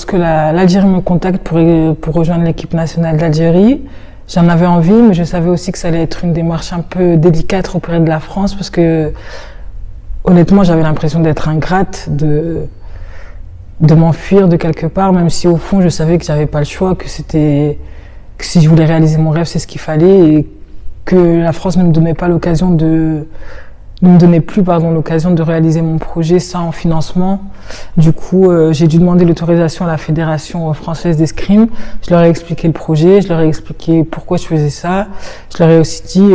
lorsque l'Algérie me contacte pour rejoindre l'équipe nationale d'Algérie, j'en avais envie, mais je savais aussi que ça allait être une démarche un peu délicate auprès de la France parce que, honnêtement, j'avais l'impression d'être ingrate, de m'enfuir de quelque part, même si au fond, je savais que j'avais pas le choix, que si je voulais réaliser mon rêve, c'est ce qu'il fallait et que la France ne me donnait pas l'occasion ne me donnait plus l'occasion de réaliser mon projet sans financement. Du coup, j'ai dû demander l'autorisation à la Fédération française d'escrime. Je leur ai expliqué le projet, je leur ai expliqué pourquoi je faisais ça. Je leur ai aussi dit,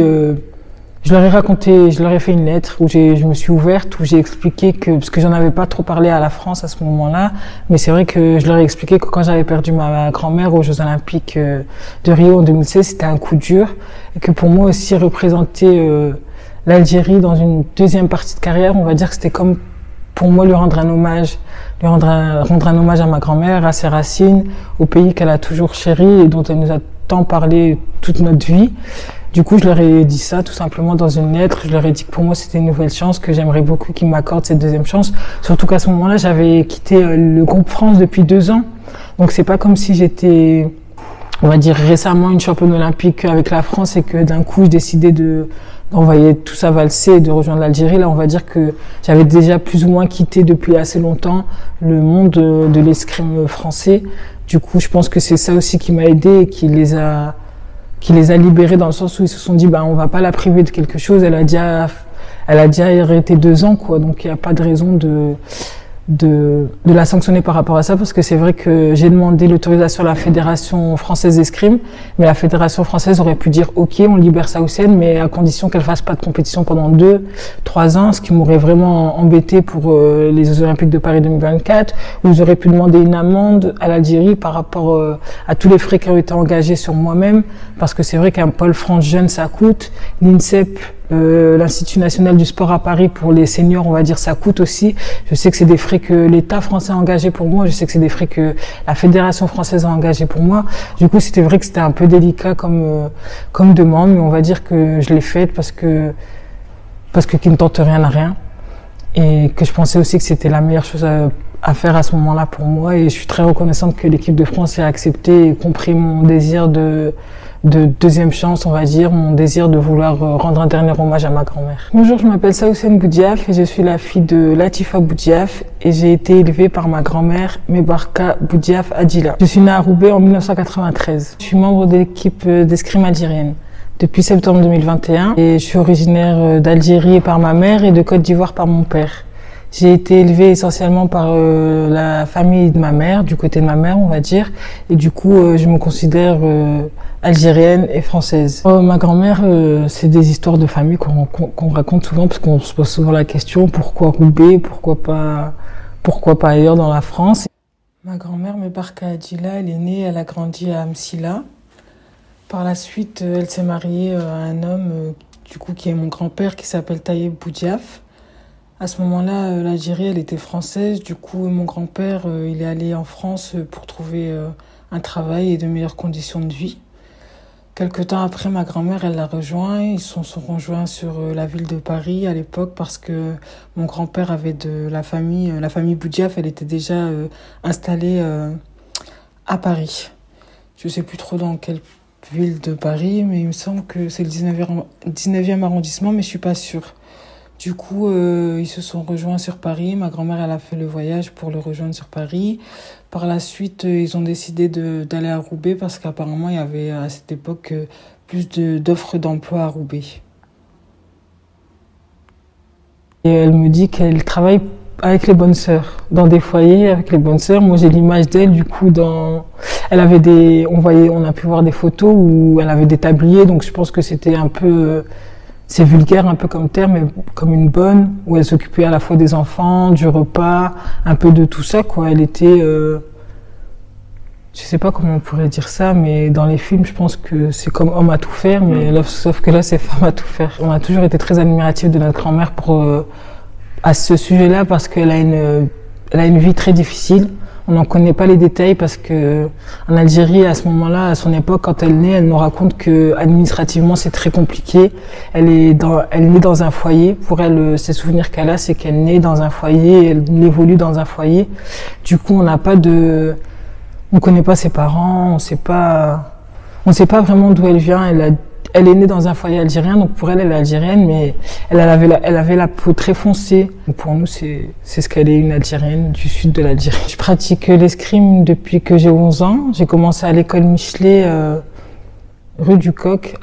je leur ai raconté, je leur ai fait une lettre où je me suis ouverte, où j'ai expliqué parce que j'en avais pas trop parlé à la France à ce moment-là, mais c'est vrai que je leur ai expliqué que quand j'avais perdu ma grand-mère aux Jeux Olympiques de Rio en 2016, c'était un coup dur et que pour moi aussi représenter l'Algérie dans une deuxième partie de carrière, on va dire que c'était comme pour moi lui rendre un hommage à ma grand-mère, à ses racines, au pays qu'elle a toujours chéri et dont elle nous a tant parlé toute notre vie. Du coup, je leur ai dit ça tout simplement dans une lettre. Je leur ai dit que pour moi, c'était une nouvelle chance, que j'aimerais beaucoup qu'ils m'accordent cette deuxième chance. Surtout qu'à ce moment-là, j'avais quitté le groupe France depuis 2 ans. Donc c'est pas comme si j'étais, on va dire, récemment une championne olympique avec la France et que d'un coup, je décidais d'envoyer tout ça valser et de rejoindre l'Algérie. Là, on va dire que j'avais déjà plus ou moins quitté depuis assez longtemps le monde de l'escrime français. Du coup, je pense que c'est ça aussi qui m'a aidé et qui les a libérés dans le sens où ils se sont dit, on va pas la priver de quelque chose. Elle a déjà arrêté 2 ans, quoi. Donc, il n'y a pas de raison de la sanctionner par rapport à ça, parce que c'est vrai que j'ai demandé l'autorisation à la Fédération française d'escrime, mais la Fédération française aurait pu dire ok, on libère Saoussen, mais à condition qu'elle fasse pas de compétition pendant 2-3 ans, ce qui m'aurait vraiment embêté pour les Jeux Olympiques de Paris 2024, où j'aurais pu demander une amende à l'Algérie par rapport à tous les frais qui ont été engagés sur moi-même, parce que c'est vrai qu'un pôle France jeune ça coûte, l'INSEP, l'Institut national du sport à Paris pour les seniors, on va dire, ça coûte aussi. Je sais que c'est des frais que l'État français a engagés pour moi. Je sais que c'est des frais que la Fédération française a engagés pour moi. Du coup, c'était vrai que c'était un peu délicat comme demande, mais on va dire que je l'ai faite parce que qui ne tente rien à rien. Et que je pensais aussi que c'était la meilleure chose à faire à ce moment-là pour moi. Et je suis très reconnaissante que l'équipe de France ait accepté et compris mon désir de deuxième chance, on va dire, mon désir de vouloir rendre un dernier hommage à ma grand-mère. Bonjour, je m'appelle Saoussen Boudiaf et je suis la fille de Latifa Boudiaf et j'ai été élevée par ma grand-mère Mebarka Boudiaf Adila. Je suis née à Roubaix en 1993. Je suis membre de l'équipe d'escrime algérienne depuis septembre 2021 et je suis originaire d'Algérie par ma mère et de Côte d'Ivoire par mon père. J'ai été élevée essentiellement par la famille de ma mère, du côté de ma mère, on va dire. Et du coup, je me considère algérienne et française. Ma grand-mère, c'est des histoires de famille qu'on raconte souvent, parce qu'on se pose souvent la question, pourquoi Roubaix, pourquoi pas ailleurs dans la France. Ma grand-mère, Mebarka Adila, elle est née, elle a grandi à Msila. Par la suite, elle s'est mariée à un homme, du coup, qui est mon grand-père, qui s'appelle Taïeb Boudiaf. À ce moment-là, l'Algérie, elle était française. Du coup, mon grand-père, il est allé en France pour trouver un travail et de meilleures conditions de vie. Quelque temps après, ma grand-mère, elle l'a rejoint. Ils se sont rejoints sur la ville de Paris à l'époque parce que mon grand-père avait de la famille Boudiaf, elle était déjà installée à Paris. Je sais plus trop dans quelle ville de Paris, mais il me semble que c'est le 19e arrondissement, mais je suis pas sûre. Du coup, ils se sont rejoints sur Paris. Ma grand-mère, elle a fait le voyage pour le rejoindre sur Paris. Par la suite, ils ont décidé d'aller à Roubaix parce qu'apparemment, il y avait à cette époque plus d'offres d'emploi à Roubaix. Et elle me dit qu'elle travaille avec les bonnes sœurs, dans des foyers avec les bonnes sœurs. Moi, j'ai l'image d'elle, du coup, elle avait on a pu voir des photos où elle avait des tabliers, donc je pense que c'était un peu... C'est vulgaire un peu comme terme, mais comme une bonne, où elle s'occupait à la fois des enfants, du repas, un peu de tout ça, quoi. Elle était, je sais pas comment on pourrait dire ça, mais dans les films, je pense que c'est comme homme à tout faire, mais là, sauf que là, c'est femme à tout faire. On a toujours été très admiratifs de notre grand-mère à ce sujet-là, parce qu'elle a une vie très difficile. On n'en connaît pas les détails parce que en Algérie, à ce moment-là, à son époque, quand elle naît, elle nous raconte que administrativement c'est très compliqué. Elle naît dans un foyer. Pour elle, ses souvenirs qu'elle a, c'est qu'elle naît dans un foyer, elle évolue dans un foyer. Du coup, on n'a pas On connaît pas ses parents, on sait pas vraiment d'où elle vient. Elle est née dans un foyer algérien, donc pour elle, elle est algérienne, mais elle avait la peau très foncée. Donc pour nous, c'est ce qu'elle est, une Algérienne du sud de l'Algérie. Je pratique l'escrime depuis que j'ai 11 ans. J'ai commencé à l'école Michelet, rue du Coq.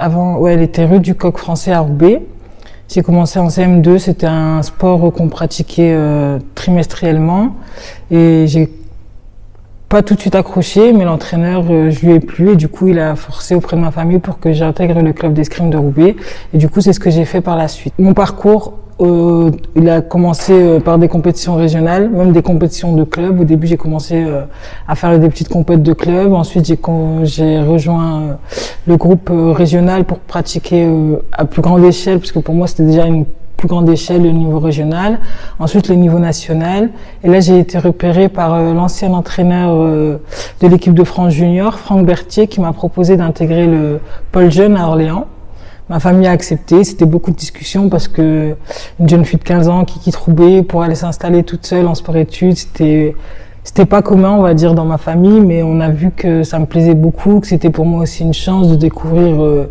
Elle était rue du Coq français à Roubaix. J'ai commencé en CM2, c'était un sport qu'on pratiquait trimestriellement. Et j'ai pas tout de suite accroché, mais l'entraîneur, je lui ai plu et du coup, il a forcé auprès de ma famille pour que j'intègre le club d'escrime de Roubaix. Et du coup, c'est ce que j'ai fait par la suite. Mon parcours, il a commencé par des compétitions régionales, même des compétitions de club. Au début, j'ai commencé à faire des petites compètes de club. Ensuite, j'ai rejoint le groupe régional pour pratiquer à plus grande échelle, parce que pour moi, c'était déjà une plus grande échelle, le niveau régional, ensuite le niveau national. Et là, j'ai été repérée par l'ancien entraîneur de l'équipe de France junior, Franck Berthier, qui m'a proposé d'intégrer le pôle jeune à Orléans. Ma famille a accepté, c'était beaucoup de discussions parce que une jeune fille de 15 ans qui quitte Roubaix pour aller s'installer toute seule en sport-études, c'était pas commun, on va dire, dans ma famille, mais on a vu que ça me plaisait beaucoup, que c'était pour moi aussi une chance de découvrir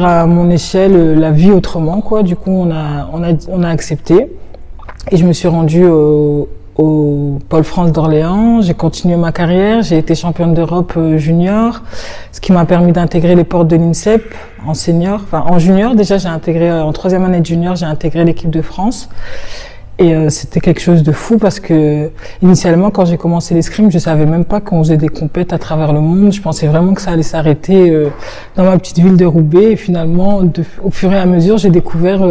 à mon échelle la vie autrement, quoi. Du coup, on a accepté. Et je me suis rendue au Pôle France d'Orléans. J'ai continué ma carrière. J'ai été championne d'Europe junior, ce qui m'a permis d'intégrer les portes de l'INSEP en senior. Enfin, en junior, déjà, j'ai intégré, en 3e année de junior, j'ai intégré l'équipe de France. Et c'était quelque chose de fou parce que initialement, quand j'ai commencé l'escrime, je savais même pas qu'on faisait des compètes à travers le monde. Je pensais vraiment que ça allait s'arrêter dans ma petite ville de Roubaix. Et finalement, au fur et à mesure, j'ai découvert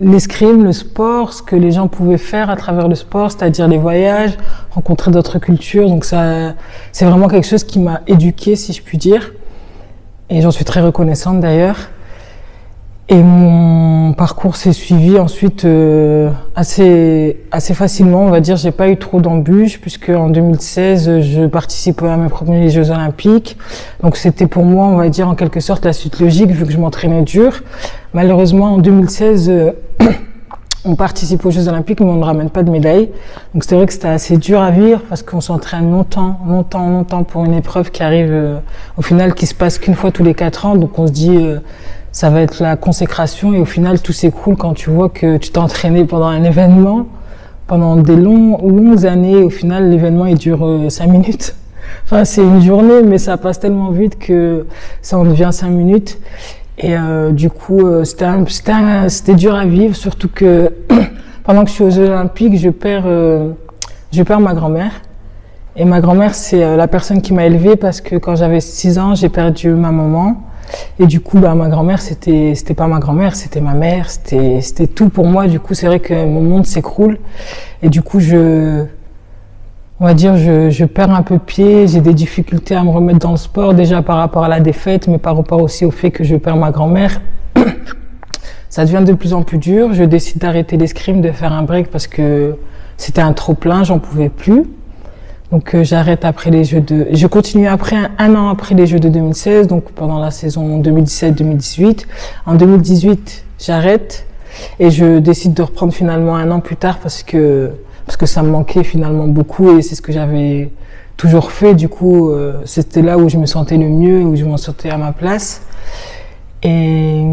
l'escrime, le sport, ce que les gens pouvaient faire à travers le sport, c'est-à-dire les voyages, rencontrer d'autres cultures. Donc ça, c'est vraiment quelque chose qui m'a éduquée, si je puis dire. Et j'en suis très reconnaissante d'ailleurs. Et mon parcours s'est suivi ensuite assez facilement, on va dire. J'ai pas eu trop d'embûches puisque en 2016, je participais à mes premiers Jeux Olympiques. Donc c'était pour moi, on va dire, en quelque sorte la suite logique vu que je m'entraînais dur. Malheureusement, en 2016, on participe aux Jeux Olympiques, mais on ne ramène pas de médaille. Donc c'est vrai que c'était assez dur à vivre parce qu'on s'entraîne longtemps pour une épreuve qui arrive au final, qui se passe qu'une fois tous les 4 ans. Donc on se dit ça va être la consécration et au final tout s'écroule quand tu vois que tu t'es entraîné pendant un événement, pendant des longues années. Au final, l'événement il dure 5 minutes. Enfin, c'est une journée, mais ça passe tellement vite que ça en devient 5 minutes. Et du coup, c'était dur à vivre, surtout que pendant que je suis aux Jeux Olympiques, je perds ma grand-mère. Et ma grand-mère, c'est la personne qui m'a élevée parce que quand j'avais 6 ans, j'ai perdu ma maman. Et du coup, ma grand-mère, c'était pas ma grand-mère, c'était ma mère, c'était tout pour moi. Du coup, c'est vrai que mon monde s'écroule. Et du coup, je perds un peu pied, j'ai des difficultés à me remettre dans le sport, déjà par rapport à la défaite, mais par rapport aussi au fait que je perds ma grand-mère. Ça devient de plus en plus dur. Je décide d'arrêter l'escrime, de faire un break parce que c'était un trop-plein, j'en pouvais plus. Donc j'arrête après les Jeux je continue après un an après les Jeux de 2016, donc pendant la saison 2017-2018. En 2018, j'arrête et je décide de reprendre finalement un an plus tard parce que ça me manquait finalement beaucoup et c'est ce que j'avais toujours fait. Du coup, c'était là où je me sentais le mieux, où je me sentais à ma place. Et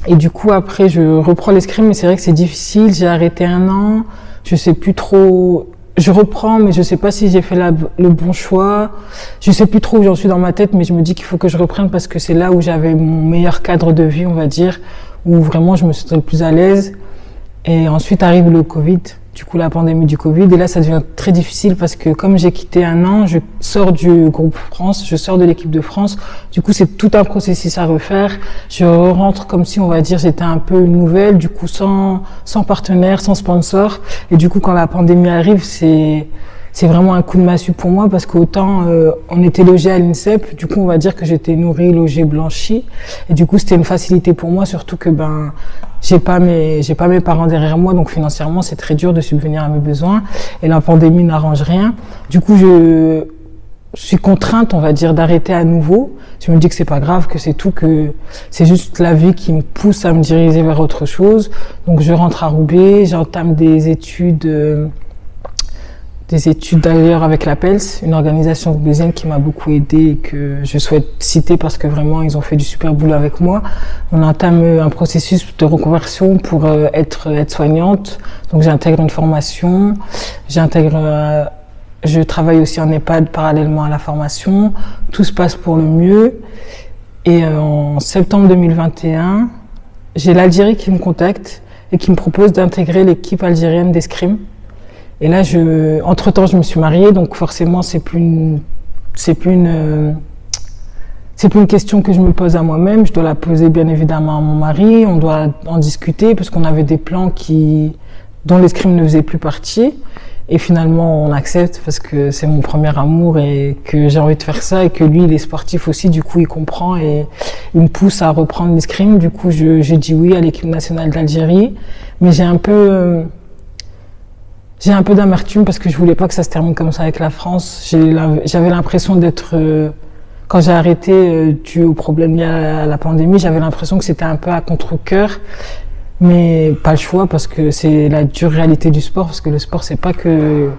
du coup, après, je reprends l'escrime, mais c'est vrai que c'est difficile. J'ai arrêté un an, je sais plus trop. Je reprends, mais je sais pas si j'ai fait le bon choix. Je sais plus trop où j'en suis dans ma tête, mais je me dis qu'il faut que je reprenne parce que c'est là où j'avais mon meilleur cadre de vie, on va dire, où vraiment je me sentais le plus à l'aise. Et ensuite arrive le Covid, du coup la pandémie du Covid, et là ça devient très difficile parce que comme j'ai quitté un an, je sors du groupe France, je sors de l'équipe de France, du coup c'est tout un processus à refaire. Je rentre comme si, on va dire, j'étais un peu une nouvelle, du coup sans partenaire, sans sponsor, et du coup quand la pandémie arrive, c'est vraiment un coup de massue pour moi parce qu'autant on était logé à l'INSEP, du coup on va dire que j'étais nourrie, logée, blanchie, et du coup c'était une facilité pour moi, surtout que j'ai pas mes parents derrière moi, donc financièrement c'est très dur de subvenir à mes besoins et la pandémie n'arrange rien. Du coup je suis contrainte, on va dire, d'arrêter à nouveau. Je me dis que c'est pas grave, que c'est tout, que c'est juste la vie qui me pousse à me diriger vers autre chose. Donc je rentre à Roubaix, j'entame des études des études d'ailleurs avec la PELS, une organisation roubaisienne qui m'a beaucoup aidée et que je souhaite citer parce que vraiment ils ont fait du super boulot avec moi. On entame un processus de reconversion pour être aide-soignante. Donc j'intègre une formation, je travaille aussi en EHPAD parallèlement à la formation. Tout se passe pour le mieux. Et en septembre 2021, j'ai l'Algérie qui me contacte et qui me propose d'intégrer l'équipe algérienne d'escrime. Et là, entre-temps, je me suis mariée, donc forcément, c'est plus une question que je me pose à moi-même. Je dois la poser bien évidemment à mon mari. On doit en discuter parce qu'on avait des plans dont l'escrime ne faisait plus partie. Et finalement, on accepte parce que c'est mon premier amour et que j'ai envie de faire ça et que lui, il est sportif aussi. Du coup, il comprend et il me pousse à reprendre l'escrime. Du coup, j'ai dit oui à l'équipe nationale d'Algérie, mais j'ai un peu d'amertume parce que je voulais pas que ça se termine comme ça avec la France. J'avais l'impression d'être, quand j'ai arrêté dû aux problèmes liés à la pandémie, j'avais l'impression que c'était un peu à contre-cœur, mais pas le choix parce que c'est la dure réalité du sport, parce que le sport c'est pas que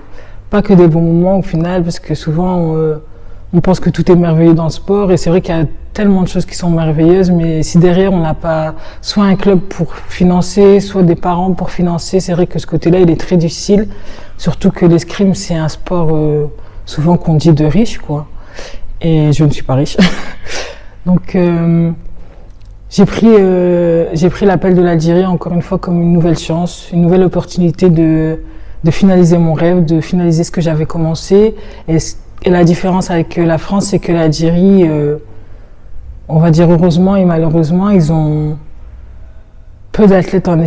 des bons moments au final, parce que souvent on pense que tout est merveilleux dans le sport et c'est vrai qu'il y a tellement de choses qui sont merveilleuses, mais si derrière on n'a pas soit un club pour financer, soit des parents pour financer, c'est vrai que ce côté-là il est très difficile, surtout que l'escrime c'est un sport souvent qu'on dit de riche quoi, et je ne suis pas riche. Donc j'ai pris l'appel de l'Algérie encore une fois comme une nouvelle chance, une nouvelle opportunité de finaliser mon rêve, de finaliser ce que j'avais commencé. Et la différence avec la France, c'est que l'Algérie, on va dire heureusement et malheureusement, ils ont peu d'athlètes en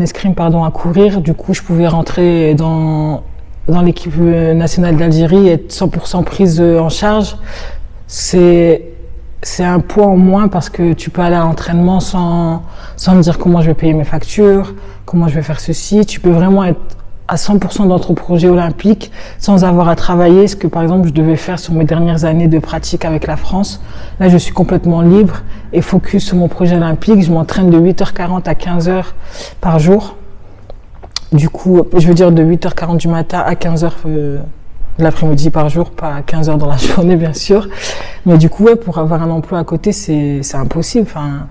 escrime à courir. Du coup, je pouvais rentrer dans l'équipe nationale d'Algérie et être 100% prise en charge. C'est un poids en moins parce que tu peux aller à l'entraînement sans me dire comment je vais payer mes factures, comment je vais faire ceci. Tu peux vraiment être à 100% dans ton projet olympique sans avoir à travailler, ce que par exemple je devais faire sur mes dernières années de pratique avec la France. Là, je suis complètement libre et focus sur mon projet olympique. Je m'entraîne de 8h40 à 15h par jour. Du coup, je veux dire de 8h40 du matin à 15h de l'après-midi par jour, pas 15 heures dans la journée bien sûr. Mais du coup, ouais, pour avoir un emploi à côté, c'est impossible. Enfin,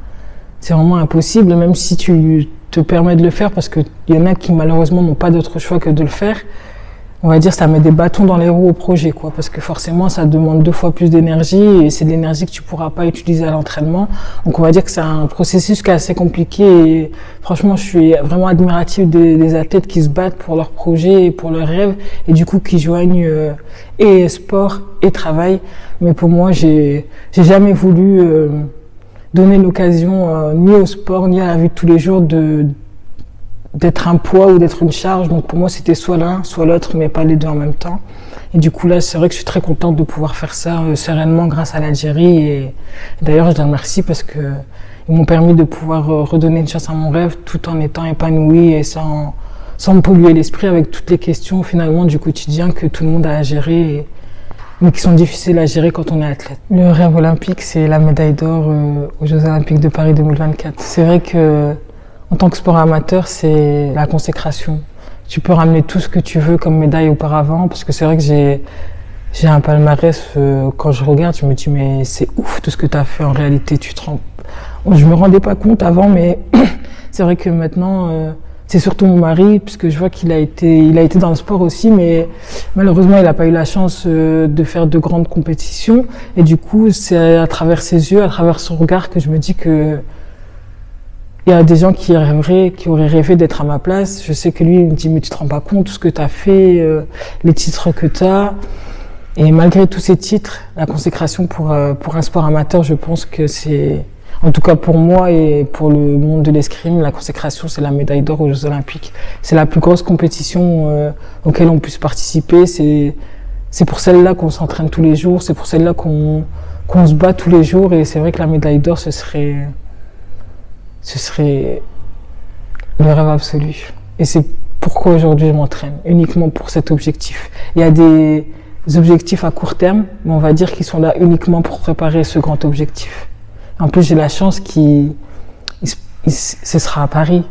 c'est vraiment impossible, même si tu te permets de le faire, parce qu'il y en a qui malheureusement n'ont pas d'autre choix que de le faire. On va dire ça met des bâtons dans les roues au projet, quoi, parce que forcément ça demande 2 fois plus d'énergie et c'est de l'énergie que tu pourras pas utiliser à l'entraînement. Donc on va dire que c'est un processus qui est assez compliqué et franchement je suis vraiment admirative des athlètes qui se battent pour leur projet et pour leurs rêves et du coup qui joignent et sport et travail. Mais pour moi j'ai jamais voulu donner l'occasion ni au sport ni à la vie de tous les jours d'être un poids ou d'être une charge. Donc pour moi c'était soit l'un soit l'autre mais pas les deux en même temps. Et du coup là c'est vrai que je suis très contente de pouvoir faire ça sereinement grâce à l'Algérie et d'ailleurs je les remercie parce que ils m'ont permis de pouvoir redonner une chance à mon rêve tout en étant épanouie et sans me polluer l'esprit avec toutes les questions finalement du quotidien que tout le monde a à gérer mais qui sont difficiles à gérer quand on est athlète. Le rêve olympique c'est la médaille d'or aux Jeux Olympiques de Paris 2024. C'est vrai que en tant que sport amateur, c'est la consécration. Tu peux ramener tout ce que tu veux comme médaille auparavant, parce que c'est vrai que j'ai un palmarès, quand je regarde, je me dis mais c'est ouf tout ce que tu as fait en réalité, tu te rends... Je me rendais pas compte avant, mais c'est vrai que maintenant, c'est surtout mon mari, puisque je vois qu'il a été dans le sport aussi, mais malheureusement, il n'a pas eu la chance de faire de grandes compétitions, et du coup, c'est à travers ses yeux, à travers son regard que je me dis que il y a des gens qui auraient rêvé d'être à ma place. Je sais que lui, il me dit, mais tu te rends pas compte, tout ce que tu as fait, les titres que tu as. Et malgré tous ces titres, la consécration pour un sport amateur, je pense que c'est, en tout cas pour moi et pour le monde de l'escrime, la consécration, c'est la médaille d'or aux Jeux Olympiques. C'est la plus grosse compétition auquel on puisse participer. C'est pour celle-là qu'on s'entraîne tous les jours. C'est pour celle-là qu'on se bat tous les jours. Et c'est vrai que la médaille d'or, ce serait le rêve absolu. Et c'est pourquoi aujourd'hui je m'entraîne, uniquement pour cet objectif. Il y a des objectifs à court terme, mais on va dire qu'ils sont là uniquement pour préparer ce grand objectif. En plus, j'ai la chance ce sera à Paris.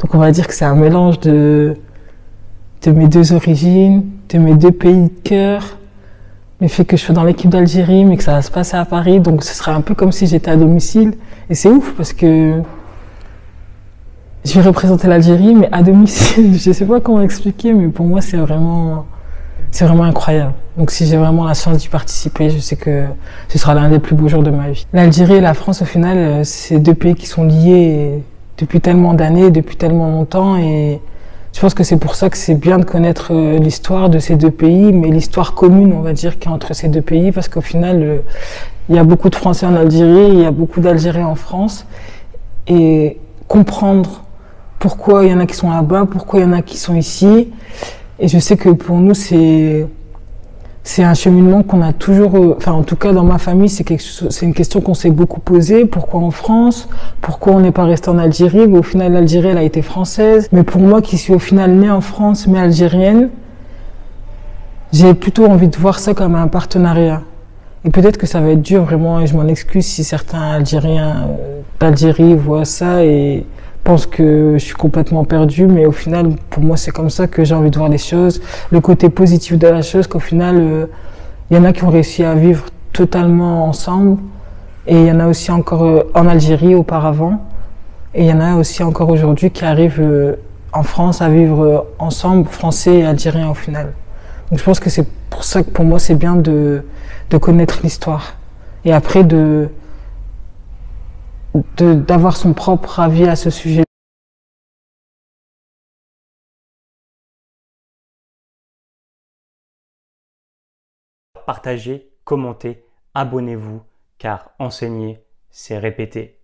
Donc on va dire que c'est un mélange de de mes deux origines, de mes deux pays de cœur, le fait que je sois dans l'équipe d'Algérie, mais que ça va se passer à Paris, donc ce serait un peu comme si j'étais à domicile. Et c'est ouf parce que je vais représenter l'Algérie, mais à domicile. Je sais pas comment expliquer, mais pour moi, c'est vraiment incroyable. Donc si j'ai vraiment la chance d'y participer, je sais que ce sera l'un des plus beaux jours de ma vie. L'Algérie et la France, au final, c'est deux pays qui sont liés depuis tellement d'années, depuis tellement longtemps, et je pense que c'est pour ça que c'est bien de connaître l'histoire de ces deux pays, mais l'histoire commune, on va dire, qui est entre ces deux pays, parce qu'au final, il y a beaucoup de Français en Algérie, il y a beaucoup d'Algériens en France, et comprendre pourquoi il y en a qui sont là-bas, pourquoi il y en a qui sont ici. Et je sais que pour nous, c'est un cheminement qu'on a toujours, enfin en tout cas dans ma famille, c'est une question qu'on s'est beaucoup posée. Pourquoi en France? Pourquoi on n'est pas resté en Algérie? Mais au final, l'Algérie, elle a été française. Mais pour moi, qui suis au final née en France, mais algérienne, j'ai plutôt envie de voir ça comme un partenariat. Et peut-être que ça va être dur vraiment, et je m'en excuse si certains Algériens d'Algérie voient ça et pensent que je suis complètement perdue, mais au final, pour moi, c'est comme ça que j'ai envie de voir les choses. Le côté positif de la chose, qu'au final, il y en a qui ont réussi à vivre totalement ensemble, et il y en a aussi encore en Algérie auparavant, et il y en a aussi encore aujourd'hui qui arrivent en France à vivre ensemble, français et algériens au final. Donc je pense que c'est pour ça que pour moi, c'est bien de connaître l'histoire. Et après, d'avoir son propre avis à ce sujet. Partagez, commentez, abonnez-vous, car enseigner, c'est répéter.